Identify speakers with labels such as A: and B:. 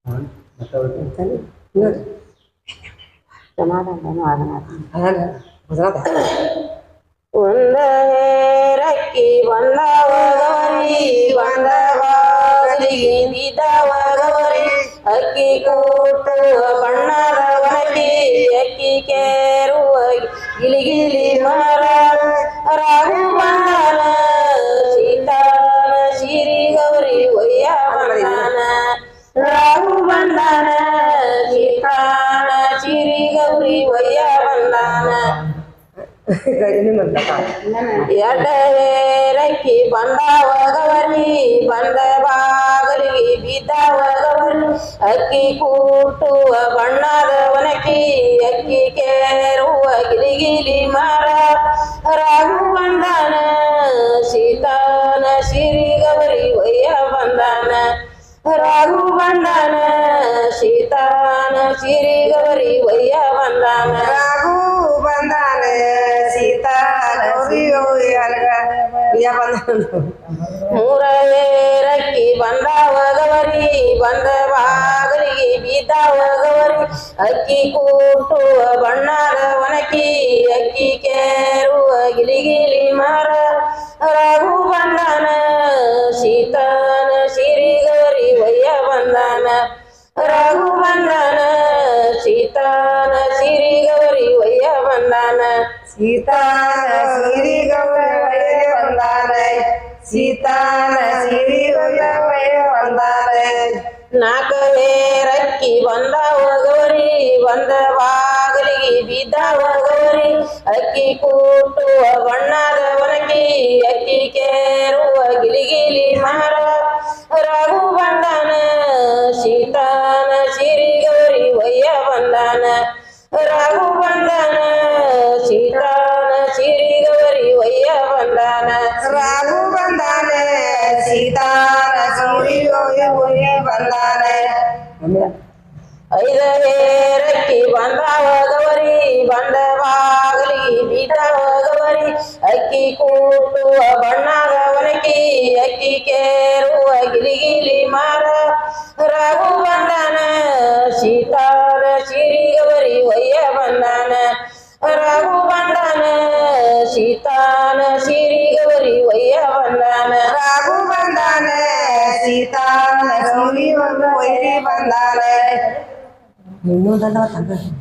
A: ನೋಡಿ ಸಮಾಧಾನ ಒಂದರಕ್ಕಿ ಬಂದವಗವರಿ ಬಂದವಾಗಲಿಗೆ ಬಿದ್ದವಗವರಿ ಅಕ್ಕಿ ಕೂಟು ಬಣ್ಣದ ಒಣಗಿ ಅಕ್ಕಿ ಕೇರುವ ಗಿಲಿಗಿಲಿ ಮರ ರಾಹು ಬಂದನ ಸೀತಾನ ಸಿರಿ ಗೌರಿ ಒಯ್ಯ ಬಂದನ ರಾಹು ಬಂದನ ಸೀತಾನ ಸಿರಿ ಗೌರಿ ಒಯ್ಯ ಬಂದನ ಎಡರಕ್ಕಿ ಬಂದವಗವರಿ ಬಂದ ಬಾಗಲಿಗೆ ಬಿದ್ದವಗವರಿ ಅಕ್ಕಿ ಕೂಟುವ ಬಣ್ಣದ ಒನಕಿ ಅಕ್ಕಿ ಕೇರುವ ಗಿಲಿಗಿಲಿ ಮರ ರಾಹು ಬಂದನ ಸೀತಾನ ಸಿರಿ ಗೌರಿ ಒಯ್ಯ ಬಂದನ ರಾಹು ಬಂದನ ಸೀತಾನ ಸಿರಿ ಗೌರಿ ಒಯ್ಯ ಬಂದನ ರಾಹು ಬಂದನ ಸೀತಾ ಗೌರಿ ಒಯ್ಯ ಬಂದನ ಮೂರವೇರಕ್ಕಿ ಬಂದವಗವರಿ ಬಂದ ಬಾಗಲಿಗೆ ಬಿದ್ದವಗವರಿ ಅಕ್ಕಿ ಕೂಟುವ ಬಣ್ಣದ ಒನಕಿ ಅಕ್ಕಿ ಕೇರುವ ಗಿಲಿಗಿಲಿ ಮರ ರಾಹು ಬಂದನ ಸೀತಾನ ಸಿರಿ ಗೌರಿ ಒಯ್ಯ ಬಂದನ ರಾಹು ಬಂದನ ಸೀತಾನ ಸಿರಿ ಗೌರಿ ಒಯ್ಯ ಬಂದನ ಸೀತಾನ ಸಿರಿ ಗೌರಿ ಒಯ್ಯ ಬಂದನ ಸೀತಾನ ಸಿರಿ ಒಯ್ಯ ಬಂದನ ನಾಲ್ಕವೇರಕ್ಕಿ ಬಂದವಗವರಿ ಬಂದ ಬಾಗಲಿಗೆ ಬಿದ್ದವಗವರಿ ಅಕ್ಕಿ ಕೂಟುವ ಬಣ್ಣದ ಒನಕಿ ಅಕ್ಕಿ ಕೇರುವ ಗಿಲಿಗಿಲಿ ಮರ ರಾಹು ಬಂದನ ಸೀತಾನ ಸಿರಿ ಗೌರಿ ಒಯ್ಯ ಬಂದನ ರಾಹು ಬಂದನ ಸೀತಾನ ಸಿರಿ ಗೌರಿ ಒಯ್ಯ ಬಂದನ ರಾಹು ಬಂದನ ಸೀತಾನ ಸಿರಿ ಗೌರಿ ಒಯ್ಯ ಬಂದನ ಐದವೇರಕ್ಕಿ ಬಂದವಗವರಿ ಬಂದ ಬಾಗಲಿಗೆ ಬಿದ್ದವಗವರಿ ಅಕ್ಕಿ ಕೂಟುವ ಬಣ್ಣದ ಒನಕಿ ಅಕ್ಕಿ ಕೇರುವ ಗಿಲಿಗಿಲಿ ಮರ ರಾಹು ಬಂದನ ಸೀತಾನ ಸಿರಿ ಗೌರಿ ಒಯ್ಯ ಬಂದನ ರಾಹು ಬಂದನ ಸೀತಾನ ಸಿರಿ ಗೌರಿ ಒಯ್ಯ ಬಂದನ ರಾಹು ಬಂದನ ಸೀತಾನ ಗೌರಿ ಒಯ್ಯ ಬಂದನ ಇನ್ನೊಂದಲ್ಲ